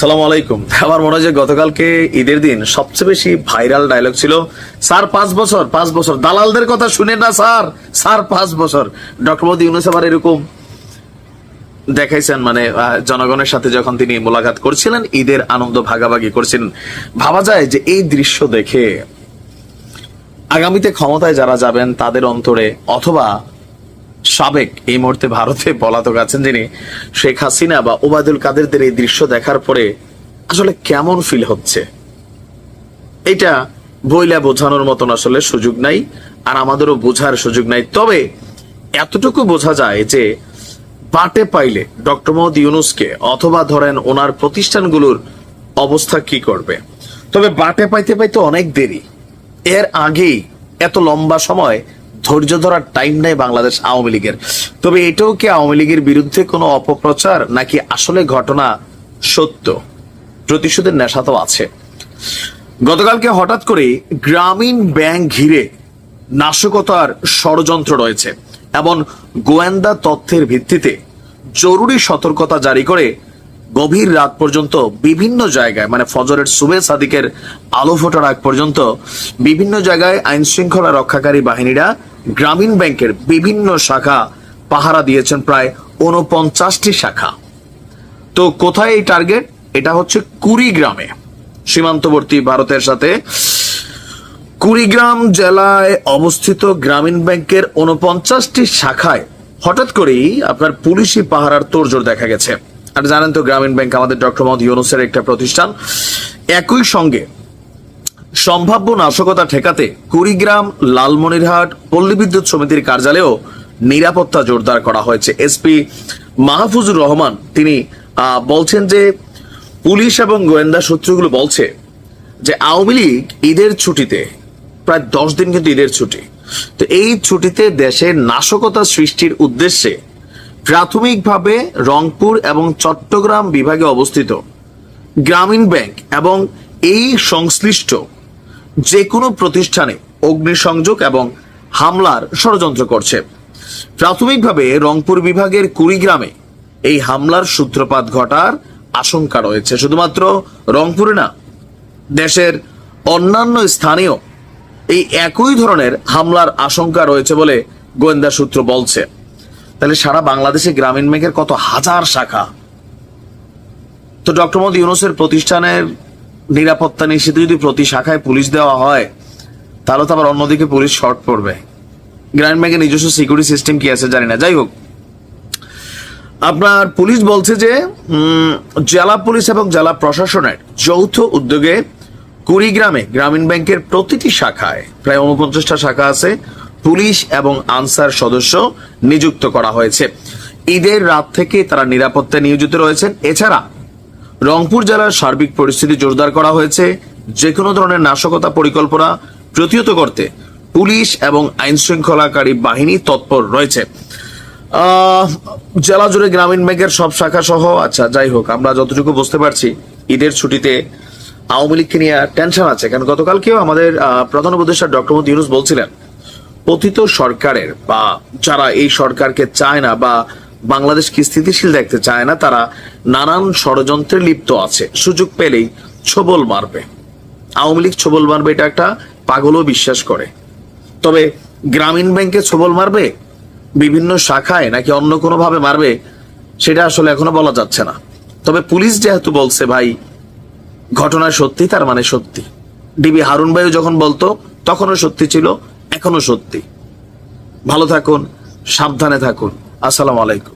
আসসালামু আলাইকুম। আমার মনে হয় যে গতকালকে ঈদের দিন সবচেয়ে বেশি ভাইরাল ডায়লগ ছিল স্যার 5 বছর 5 বছর দালালদের কথা শুনে না স্যার, স্যার 5 বছর। ডক্টর মোহাম্মদ ইউনূস আবার এরকম দেখাইছেন, মানে জনগণের সাথে যখন তিনি মোলাকাত করছিলেন, ঈদের আনন্দ ভাগাভাগি করছিলেন। ভাবা যায় যে এই দৃশ্য দেখে আগামীতে ক্ষমতায় যারা যাবেন তাদের অন্তরে, অথবা সাবেক এই মুহূর্তে ভারতে পলাতক আছেন যিনি শেখ হাসিনা বা ওবায়দুল কাদেরদের এই দৃশ্য দেখার পরে আসলে কেমন ফিল হচ্ছে, এটা বইলা বোঝানোর মতন আসলে সুযোগ নাই, আর আমাদেরও বোঝার সুযোগ নাই। তবে এতটুকু বোঝা যায় যে বাটে পাইলে ডক্টর মোহাম্মদ ইউনূসকে, অথবা ধরেন ওনার প্রতিষ্ঠানগুলোর অবস্থা কি করবে। তবে বাটে পাইতে পাইতে অনেক দেরি, এর আগেই এত লম্বা সময় ধৈর্য ধরার টাইম নাই বাংলাদেশ আওয়ামী লীগের। তবে এটাও কি আওয়ামী লীগের বিরুদ্ধে কোনো অপপ্রচার, নাকি আসলে ঘটনা সত্য? প্রতিশোধের নেশা তো আছে। গতকালকে হঠাৎ করে গ্রামীণ ব্যাংক ঘিরে নাশকতার ষড়যন্ত্র রয়েছে, এবং গোয়েন্দা তথ্যের ভিত্তিতে জরুরি সতর্কতা জারি করে গভীর রাত পর্যন্ত বিভিন্ন জায়গায়, মানে ফজরের সুবে সাদিকের আলো ফোটার আগ পর্যন্ত বিভিন্ন জায়গায় আইন শৃঙ্খলা রক্ষাকারী বাহিনীরা গ্রামীণ ব্যাংকের বিভিন্ন শাখা পাহারা দিয়েছেন, প্রায় 49টি শাখা। তো কোথায় এই টার্গেট? এটা হচ্ছে কুড়িগ্রামে, সীমান্তবর্তী ভারতের সাথে কুড়িগ্রাম জেলায় অবস্থিত গ্রামীণ ব্যাংকের 49টি শাখায় হঠাৎ করেই আপনার পুলিশি পাহারার তোড়জোড় দেখা গেছে। আর জানেন তো, গ্রামীণ ব্যাংক আমাদের ডক্টর মোহাম্মদ ইউনূসের একটা প্রতিষ্ঠান। একই সঙ্গে সম্ভাব্য নাশকতা ঠেকাতে কুড়িগ্রাম, লালমনিরহাট পল্লী বিদ্যুৎ সমিতির কার্যালয়েও নিরাপত্তা জোরদার করা হয়েছে। এসপি মাহফুজুর রহমান তিনি বলছেন যে পুলিশ এবং গোয়েন্দা সূত্রগুলো বলছে যে আওয়ামী লীগ ঈদের ছুটিতে, প্রায় 10 দিন কিন্তু ঈদের ছুটি, তো এই ছুটিতে দেশে নাশকতা সৃষ্টির উদ্দেশ্যে প্রাথমিকভাবে রংপুর এবং চট্টগ্রাম বিভাগে অবস্থিত গ্রামীণ ব্যাংক এবং এই সংশ্লিষ্ট যে কোনো প্রতিষ্ঠানে অগ্নিসংযোগ এবং হামলার ষড়যন্ত্র করছে। প্রাথমিকভাবে রংপুর বিভাগের কুড়িগ্রামে এই হামলার সূত্রপাত ঘটার আশঙ্কা রয়েছে। শুধুমাত্র রংপুরে না, দেশের অন্যান্য স্থানেও এই একই ধরনের হামলার আশঙ্কা রয়েছে বলে গোয়েন্দা সূত্র বলছে। তাহলে সারা বাংলাদেশে গ্রামীণ ব্যাংকের কত হাজার শাখা। তো ডক্টর মোহাম্মদ ইউনূসের প্রতিষ্ঠানের নিরাপত্তা নিশ্চিত যদি প্রতি শাখায় পুলিশ দেওয়া হয়, তাহলে তো আবার অন্যদিকে পুলিশ শর্ট পড়বে। গ্রামীণ ব্যাংকের নিজস্ব সিকিউরিটি সিস্টেম কি আছে জানি না। যাই হোক, আপনার পুলিশ বলছে যে জেলা পুলিশ এবং জেলা প্রশাসনের যৌথ উদ্যোগে কুড়িগ্রামে গ্রামীণ ব্যাংকের প্রতিটি শাখায়, প্রায় 49টা শাখা আছে, পুলিশ এবং আনসার সদস্য নিযুক্ত করা হয়েছে। ঈদের রাত থেকে তারা নিরাপত্তায় নিয়োজিত রয়েছেন। এছাড়া রংপুর জেলার সার্বিক পরিস্থিতি জোরদার করা হয়েছে। যে কোনো ধরনের নাশকতা পরিকল্পনা প্রতিহত করতে পুলিশ এবং আইন শৃঙ্খলাকারী বাহিনী তৎপর রয়েছে। জেলা জুড়ে গ্রামীণ ব্যাংকের সব শাখা সহ, আচ্ছা যাই হোক, আমরা যতটুকু বুঝতে পারছি ঈদের ছুটিতে আওয়ামী লীগকে নিয়ে টেনশন আছে। কারণ গতকালকেও আমাদের প্রধান উপদেষ্টা ডক্টর মোহাম্মদ ইউনূস বলছিলেন, পতিত সরকারের বা যারা এই সরকারকে চায় না বা বাংলাদেশকে স্থিতিশীল দেখতে চায় না, তারা নানান ষড়যন্ত্রে লিপ্ত আছে, সুযোগ পেলেই ছোবল মারবে। আওয়ামী লীগ ছোবল মারবে, এটা একটা পাগলও বিশ্বাস করে। তবে গ্রামীণ ব্যাংকে ছোবল মারবে বিভিন্ন শাখায়, নাকি অন্য কোনো ভাবে মারবে, সেটা আসলে এখনো বলা যাচ্ছে না। তবে পুলিশ যেহেতু বলছে ভাই ঘটনা সত্যি, তার মানে সত্যি। ডিবি হারুন ভাইও যখন বলতো তখনও সত্যি ছিল, এখনো সত্যি। ভালো থাকুন, সাবধানে থাকুন। আসসালামু আলাইকুম।